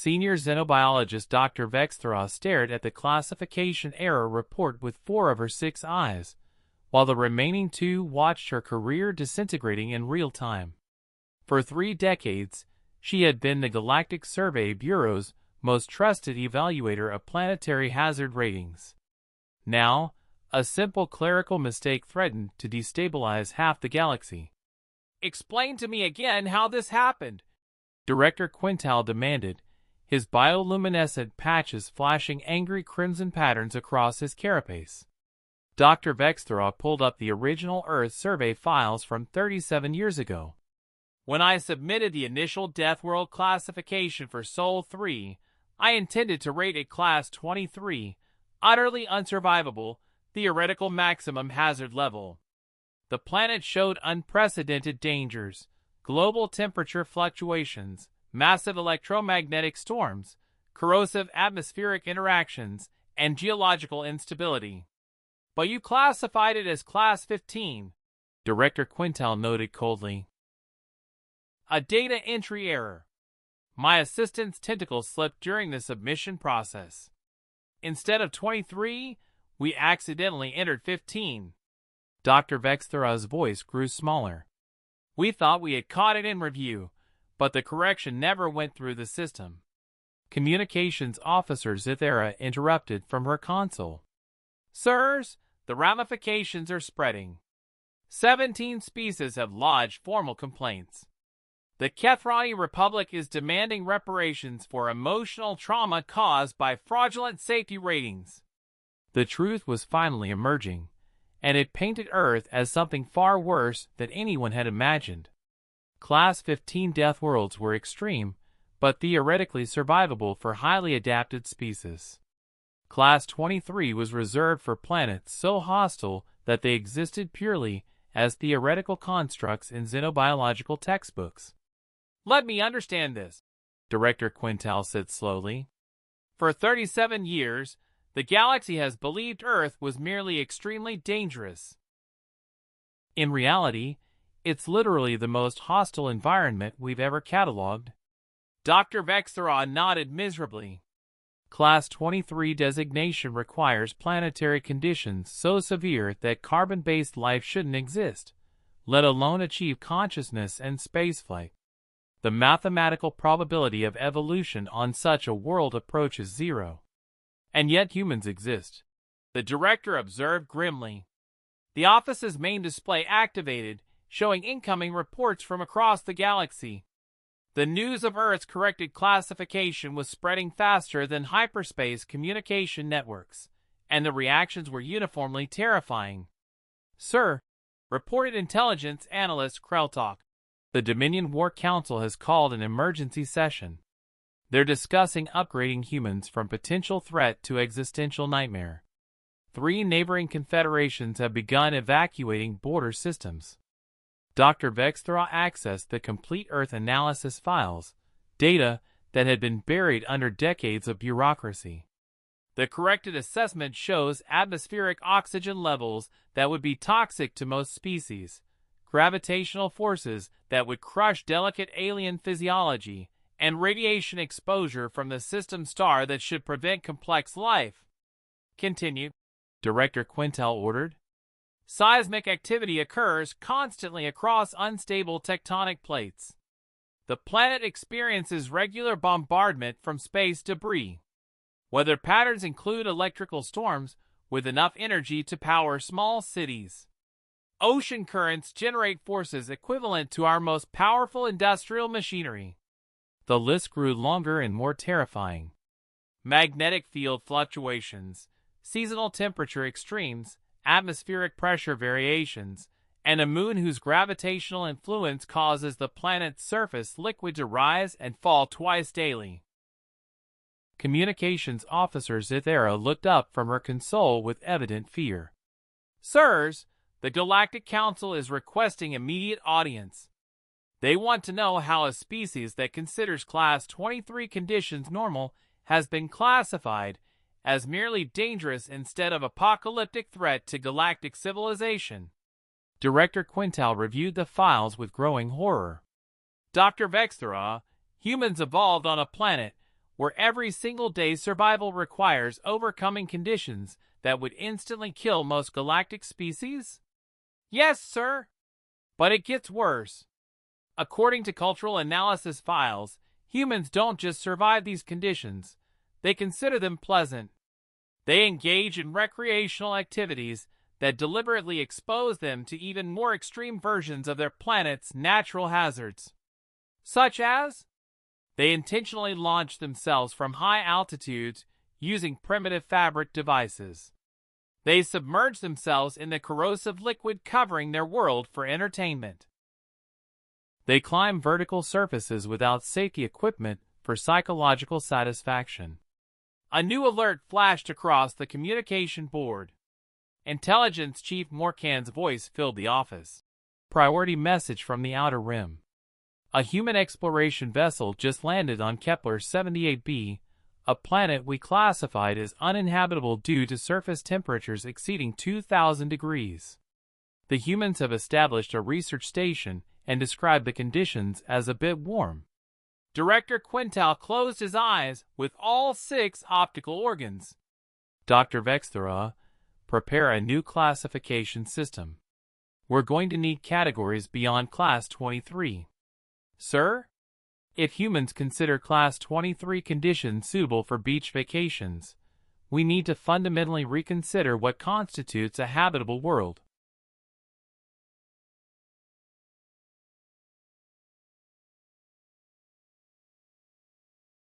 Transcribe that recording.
Senior xenobiologist Dr. Vexthra stared at the classification error report with 4 of her 6 eyes, while the remaining 2 watched her career disintegrating in real time. For 3 decades, she had been the Galactic Survey Bureau's most trusted evaluator of planetary hazard ratings. Now, a simple clerical mistake threatened to destabilize half the galaxy. "Explain to me again how this happened," Director Quintal demanded, his bioluminescent patches flashing angry crimson patterns across his carapace. Dr. Vexthra pulled up the original Earth survey files from 37 years ago. "When I submitted the initial Deathworld classification for Sol 3, I intended to rate it Class 23, utterly unsurvivable, theoretical maximum hazard level. The planet showed unprecedented dangers, global temperature fluctuations, massive electromagnetic storms, corrosive atmospheric interactions, and geological instability. But you classified it as Class 15, Director Quintal noted coldly. "A data entry error. My assistant's tentacle slipped during the submission process. Instead of 23, we accidentally entered 15. Dr. Vexthra's voice grew smaller. "We thought we had caught it in review, but the correction never went through the system." Communications Officer Zithera interrupted from her console. "Sirs, the ramifications are spreading. 17 species have lodged formal complaints. The Kethrani Republic is demanding reparations for emotional trauma caused by fraudulent safety ratings." The truth was finally emerging, and it painted Earth as something far worse than anyone had imagined. Class 15 death worlds were extreme, but theoretically survivable for highly adapted species. Class 23 was reserved for planets so hostile that they existed purely as theoretical constructs in xenobiological textbooks. "Let me understand this," Director Quintal said slowly. "For 37 years, the galaxy has believed Earth was merely extremely dangerous. In reality, it's literally the most hostile environment we've ever cataloged." Dr. Vexthra nodded miserably. "Class 23 designation requires planetary conditions so severe that carbon-based life shouldn't exist, let alone achieve consciousness and spaceflight. The mathematical probability of evolution on such a world approaches 0. And yet humans exist," the director observed grimly. The office's main display activated, showing incoming reports from across the galaxy. The news of Earth's corrected classification was spreading faster than hyperspace communication networks, and the reactions were uniformly terrifying. "Sir," reported intelligence analyst Kreltalk, "the Dominion War Council has called an emergency session. They're discussing upgrading humans from potential threat to existential nightmare. 3 neighboring confederations have begun evacuating border systems." Dr. Vexthra accessed the complete Earth analysis files, data that had been buried under decades of bureaucracy. The corrected assessment shows atmospheric oxygen levels that would be toxic to most species, gravitational forces that would crush delicate alien physiology, and radiation exposure from the system star that should prevent complex life. "Continue," Director Quintal ordered. "Seismic activity occurs constantly across unstable tectonic plates. The planet experiences regular bombardment from space debris. Weather patterns include electrical storms with enough energy to power small cities. Ocean currents generate forces equivalent to our most powerful industrial machinery." The list grew longer and more terrifying. "Magnetic field fluctuations, seasonal temperature extremes, atmospheric pressure variations, and a moon whose gravitational influence causes the planet's surface liquid to rise and fall twice daily." Communications Officer Zithera looked up from her console with evident fear. "Sirs, the Galactic Council is requesting immediate audience. They want to know how a species that considers Class 23 conditions normal has been classified as merely dangerous instead of apocalyptic threat to galactic civilization." Director Quintal reviewed the files with growing horror. "Dr. Vexthra, humans evolved on a planet where every single day's survival requires overcoming conditions that would instantly kill most galactic species? Yes, sir. But it gets worse. According to cultural analysis files, humans don't just survive these conditions, they consider them pleasant. They engage in recreational activities that deliberately expose them to even more extreme versions of their planet's natural hazards. Such as, they intentionally launch themselves from high altitudes using primitive fabric devices. They submerge themselves in the corrosive liquid covering their world for entertainment. They climb vertical surfaces without safety equipment for psychological satisfaction. A new alert flashed across the communication board. Intelligence Chief Morcan's voice filled the office. Priority message from the Outer Rim. A human exploration vessel just landed on Kepler 78b, a planet we classified as uninhabitable due to surface temperatures exceeding 2,000 degrees. The humans have established a research station and described the conditions as a bit warm. Director Quintal closed his eyes with all 6 optical organs. Dr. Vexthera, prepare a new classification system. We're going to need categories beyond Class 23. Sir? If humans consider Class 23 conditions suitable for beach vacations, we need to fundamentally reconsider what constitutes a habitable world.